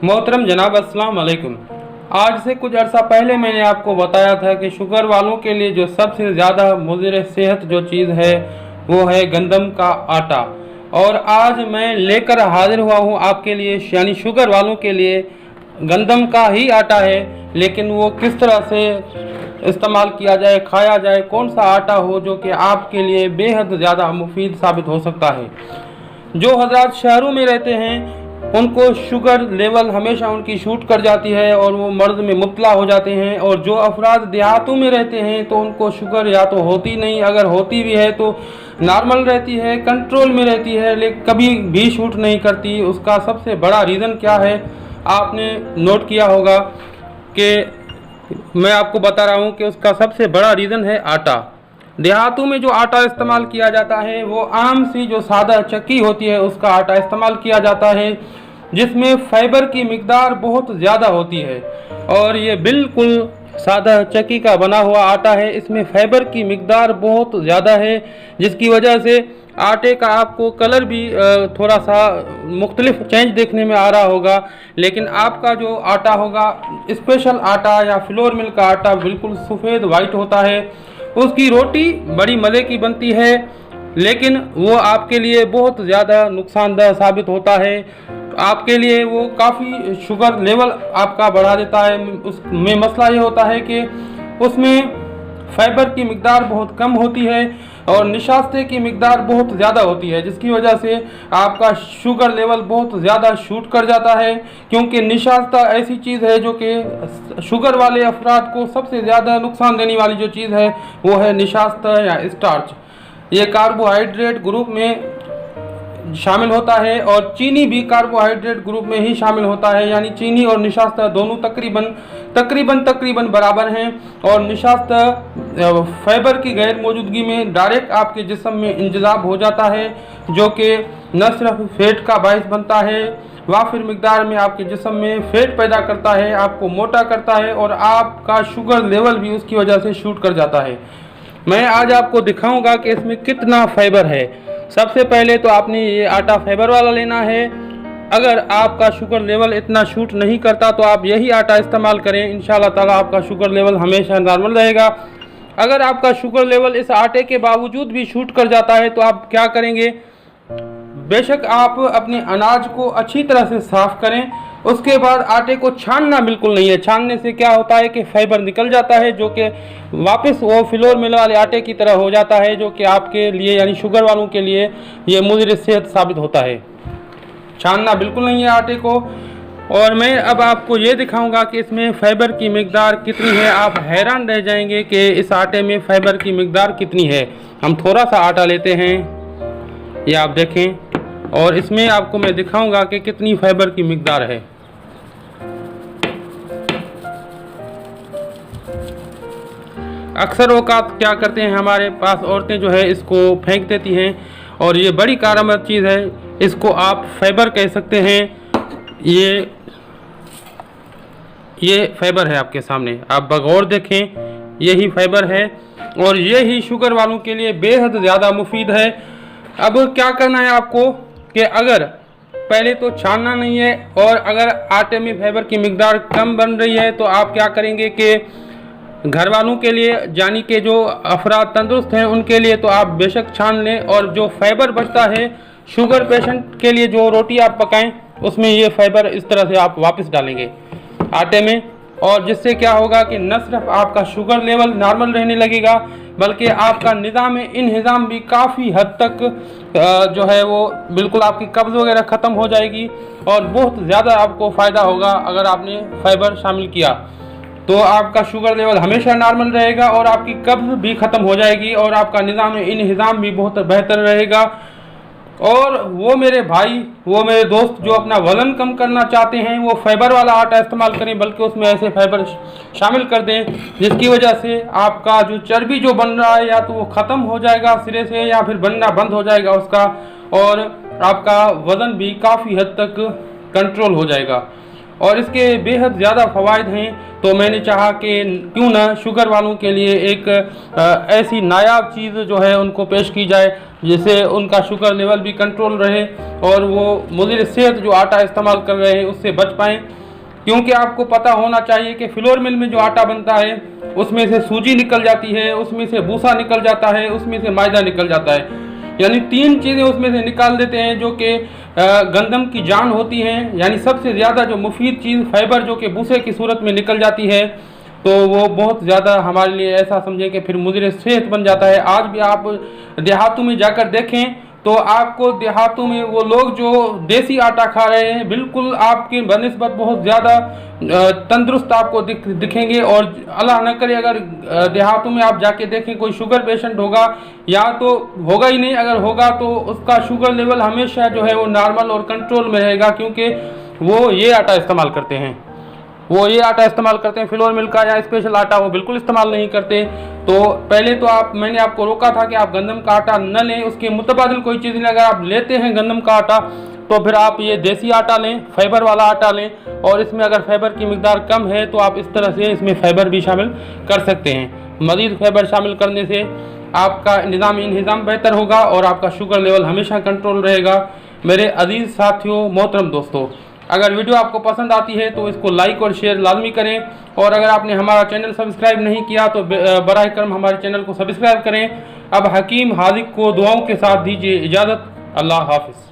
मोहतरम जनाब, अस्सलाम वालेकुम। आज से कुछ अर्सा पहले मैंने आपको बताया था कि शुगर वालों के लिए जो सबसे ज़्यादा मुज़िर सेहत जो चीज़ है वो है गंदम का आटा। और आज मैं लेकर हाजिर हुआ हूँ आपके लिए, यानी शुगर वालों के लिए गंदम का ही आटा है, लेकिन वो किस तरह से इस्तेमाल किया जाए, खाया जाए, कौन सा आटा हो जो कि आपके लिए बेहद ज़्यादा मुफीद साबित हो सकता है। जो हजरात शहरों में रहते हैं उनको शुगर लेवल हमेशा उनकी शूट कर जाती है और वो मर्ज में मुब्तला हो जाते हैं, और जो अफराद देहातों में रहते हैं तो उनको शुगर या तो होती नहीं, अगर होती भी है तो नॉर्मल रहती है, कंट्रोल में रहती है, लेकिन कभी भी शूट नहीं करती। उसका सबसे बड़ा रीज़न क्या है आपने नोट किया होगा कि मैं आपको बता रहा हूँ कि उसका सबसे बड़ा रीज़न है आटा। देहातों में जो आटा इस्तेमाल किया जाता है वो आम सी जो सादा चक्की होती है उसका आटा इस्तेमाल किया जाता है, जिसमें फाइबर की मिकदार बहुत ज़्यादा होती है। और ये बिल्कुल सादा चक्की का बना हुआ आटा है, इसमें फाइबर की मिकदार बहुत ज़्यादा है, जिसकी वजह से आटे का आपको कलर भी थोड़ा सा मुख्तलिफ चेंज देखने में आ रहा होगा। लेकिन आपका जो आटा होगा, स्पेशल आटा या फ्लोर मिल का आटा, बिल्कुल सफ़ेद वाइट होता है। उसकी रोटी बड़ी मज़े की बनती है, लेकिन वो आपके लिए बहुत ज़्यादा नुकसानदेह साबित होता है। आपके लिए वो काफ़ी शुगर लेवल आपका बढ़ा देता है। उसमें मसला ये होता है कि उसमें फाइबर की मिकदार बहुत कम होती है और निशास्ते की मिकदार बहुत ज़्यादा होती है, जिसकी वजह से आपका शुगर लेवल बहुत ज़्यादा शूट कर जाता है। क्योंकि निशास्ता ऐसी चीज़ है जो कि शुगर वाले अफराद को सबसे ज़्यादा नुकसान देने वाली जो चीज़ है वो है निशास्ता या स्टार्च। ये कार्बोहाइड्रेट ग्रुप में शामिल होता है और चीनी भी कार्बोहाइड्रेट ग्रुप में ही शामिल होता है, यानी चीनी और निशास्ता दोनों तकरीबन बराबर हैं। और निशास्ता फाइबर की गैर मौजूदगी में डायरेक्ट आपके जिस्म में इंजज़ाब हो जाता है, जो कि न सिर्फ फैट का बायस बनता है, वाफिर मिकदार में आपके जिस्म में फैट पैदा करता है, आपको मोटा करता है और आपका शुगर लेवल भी उसकी वजह से शूट कर जाता है। मैं आज आपको दिखाऊंगा कि इसमें कितना फाइबर है। सबसे पहले तो आपने ये आटा फाइबर वाला लेना है। अगर आपका शुगर लेवल इतना शूट नहीं करता तो आप यही आटा इस्तेमाल करें, इंशाल्लाह ताला आपका शुगर लेवल हमेशा नॉर्मल रहेगा। अगर आपका शुगर लेवल इस आटे के बावजूद भी शूट कर जाता है तो आप क्या करेंगे, बेशक आप अपने अनाज को अच्छी तरह से साफ़ करें। उसके बाद आटे को छानना बिल्कुल नहीं है। छानने से क्या होता है कि फाइबर निकल जाता है, जो कि वापस वो फ्लोर मिल वाले आटे की तरह हो जाता है, जो कि आपके लिए यानी शुगर वालों के लिए ये मुज़िर सेहत साबित होता है। छानना बिल्कुल नहीं है आटे को। और मैं अब आपको ये दिखाऊंगा कि इसमें फ़ाइबर की मिकदार कितनी है। आप हैरान रह जाएंगे कि इस आटे में फ़ाइबर की मिकदार कितनी है। हम थोड़ा सा आटा लेते हैं, ये आप देखें, और इसमें आपको मैं दिखाऊंगा कि कितनी फाइबर की मिकदार है। अक्सर औकात क्या करते हैं हमारे पास औरतें जो है इसको फेंक देती हैं, और ये बड़ी कारआमद चीज़ है। इसको आप फाइबर कह सकते हैं। ये फाइबर है आपके सामने, आप बगौर देखें, यही फाइबर है और यही शुगर वालों के लिए बेहद ज़्यादा मुफीद है। अब क्या करना है आपको कि अगर पहले तो छानना नहीं है, और अगर आटे में फाइबर की मिकदार कम बन रही है तो आप क्या करेंगे कि घर वालों के लिए, यानी कि जो अफराद तंदुरुस्त हैं उनके लिए तो आप बेशक छान लें, और जो फाइबर बचता है शुगर पेशेंट के लिए जो रोटी आप पकाएं उसमें ये फाइबर इस तरह से आप वापस डालेंगे आटे में। और जिससे क्या होगा कि न सिर्फ आपका शुगर लेवल नॉर्मल रहने लगेगा, बल्कि आपका निज़ाम इंहिज़ाम भी काफ़ी हद तक जो है वो बिल्कुल आपकी कब्ज़ वगैरह ख़त्म हो जाएगी, और बहुत ज़्यादा आपको फ़ायदा होगा अगर आपने फाइबर शामिल किया। तो आपका शुगर लेवल हमेशा नॉर्मल रहेगा और आपकी कब्ज़ भी ख़त्म हो जाएगी और आपका निज़ाम इंहिज़ाम भी बहुत बेहतर रहेगा। और वो मेरे भाई, वो मेरे दोस्त जो अपना वज़न कम करना चाहते हैं वो फाइबर वाला आटा इस्तेमाल करें, बल्कि उसमें ऐसे फाइबर शामिल कर दें जिसकी वजह से आपका जो चर्बी जो बन रहा है या तो वो ख़त्म हो जाएगा सिरे से, या फिर बनना बंद हो जाएगा उसका, और आपका वज़न भी काफ़ी हद तक कंट्रोल हो जाएगा। और इसके बेहद ज़्यादा फ़वाइद हैं, तो मैंने चाहा कि क्यों ना शुगर वालों के लिए एक ऐसी नायाब चीज़ जो है उनको पेश की जाए, जिससे उनका शुगर लेवल भी कंट्रोल रहे और वो मुज़िर सेहत जो आटा इस्तेमाल कर रहे हैं उससे बच पाएँ। क्योंकि आपको पता होना चाहिए कि फ्लोर मिल में जो आटा बनता है उसमें से सूजी निकल जाती है, उसमें से भूसा निकल जाता है, उसमें से मैदा निकल जाता है, यानी 3 चीज़ें उसमें से निकाल देते हैं जो कि गंदम की जान होती हैं। यानी सबसे ज़्यादा जो मुफीद चीज़ फाइबर जो कि भूसे की सूरत में निकल जाती है, तो वो बहुत ज़्यादा हमारे लिए ऐसा समझें कि फिर मुज़िर सेहत बन जाता है। आज भी आप देहातों में जाकर देखें तो आपको देहातों में वो लोग जो देसी आटा खा रहे हैं बिल्कुल आपकी बनिस्बत बहुत ज़्यादा तंदुरुस्त आपको दिखेंगे। और अल्लाह न करे अगर देहातों में आप जाके देखें कोई शुगर पेशेंट होगा या तो होगा ही नहीं, अगर होगा तो उसका शुगर लेवल हमेशा जो है वो नॉर्मल और कंट्रोल में रहेगा, क्योंकि वो ये आटा इस्तेमाल करते हैं। फ्लोर मिल का या स्पेशल आटा वो बिल्कुल इस्तेमाल नहीं करते। तो पहले तो मैंने आपको रोका था कि आप गंदम का आटा न लें, उसके मुतबादिल कोई चीज़ नहीं। अगर आप लेते हैं गंदम का आटा तो फिर आप ये देसी आटा लें, फाइबर वाला आटा लें, और इसमें अगर फाइबर की मिकदार कम है तो आप इस तरह से इसमें फाइबर भी शामिल कर सकते हैं। मज़ीद फाइबर शामिल करने से आपका इंतज़ाम बेहतर होगा और आपका शुगर लेवल हमेशा कंट्रोल रहेगा। मेरे अजीज़ साथियों, मोहतरम दोस्तों, अगर वीडियो आपको पसंद आती है तो इसको लाइक और शेयर लाजमी करें, और अगर आपने हमारा चैनल सब्सक्राइब नहीं किया तो बराह करम हमारे चैनल को सब्सक्राइब करें। अब हकीम हाजिक को दुआओं के साथ दीजिए इजाज़त। अल्लाह हाफिज़।